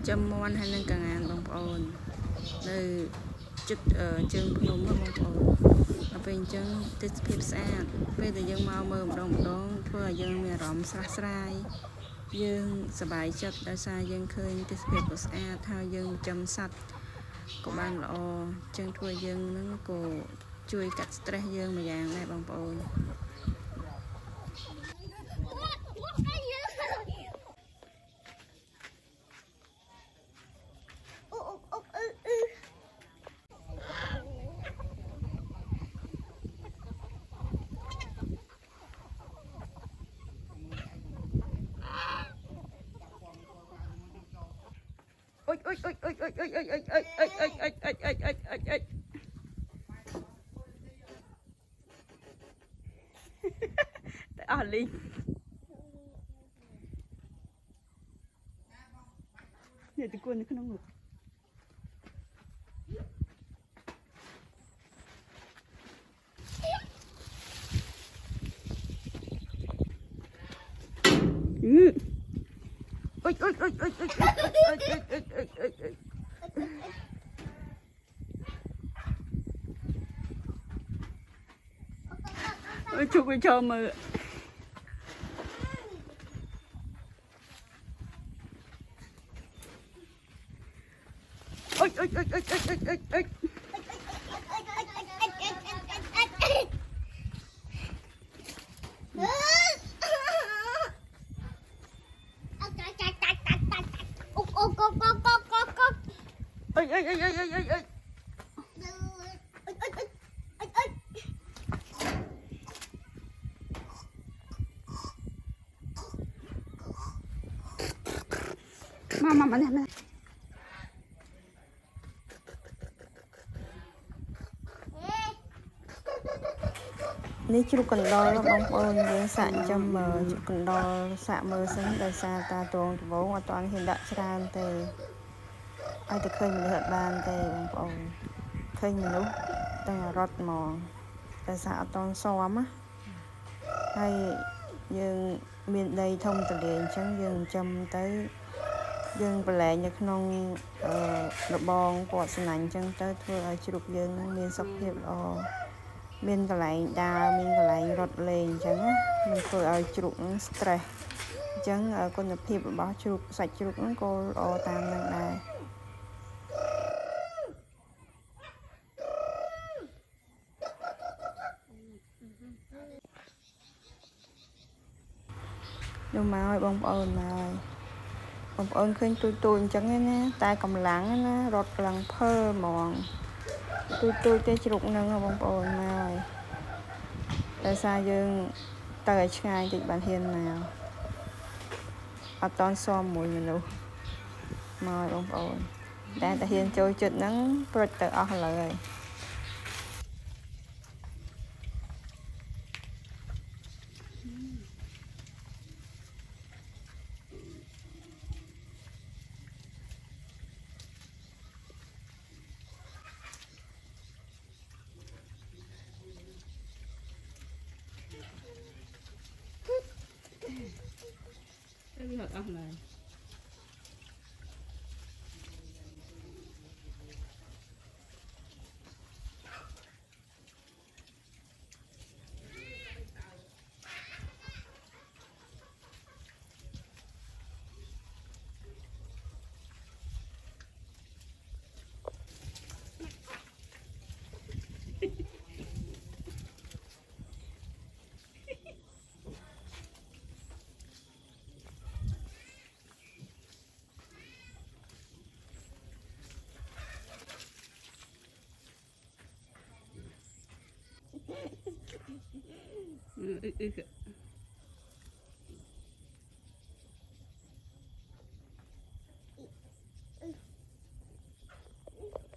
จำมวนให้นั่งกางานบางปอนเลยจุดจึงพนมบางปอนเอาเป็นจึงติดพิบสะอาดเพื่อแต่ยังมาเมื่อดองเพื่อยังมีรอมสลายยังสบายจัดแต่ซายังเคยติดพิบสะอาดถ้ายังจำสัตว์ก็บางละอจึงทั่วยังนั่งก็ช่วยกัดสเตรสยังมาอย่างได้บางปอนเอ้ยแต่อ่านลิงเนี่ยตะโกนขึ้นน้องหนูchụp cái cho mà ôi ôi ôi ôi ôi ôi ôi ôi ôi ôi ôi ôi ôi ôiมาเนี่ยนี่จุกกันดอแล้วบางคนยังสานจำเมอจุกกันดอสะเมอซึ่งโดยซาตาตรงโบงตอนเห็นดัชรานเตยไอแต่เคยมีเหตุบานเตยบางคนเคยมีนุ๊กแต่รถมองแต่สะตอนซ้อมอะให้ยังมีในthôngตะเลียนฉันยังจำเตยยังไปแหล่ยังนองระบองปอดสนันจังเตยทั่วจุกยังมีสักเพียบรอมีนกระไรดาวมีนกระไรรถเลนจังมันเคยเอาจุกสเตรสจังคนจะพิบบ้าจุกใส่จุกนั่นก็เอาตามนั่นได้ดูมาบองปอนมาบองปอนเคยตุยจังเนี่ยนะตายกำลังนะรถกำลังเพิ่มมองตุยเตะจุกนึงบองปอนมาแต่ซายังเตยชายติดบันเทียนnàoเอาตอนซ้อมมวยมันดูมาบองปอนแต่เทียนโจจุดนั้นโปรดเตอออกเลยไม่หดออกเลยอึก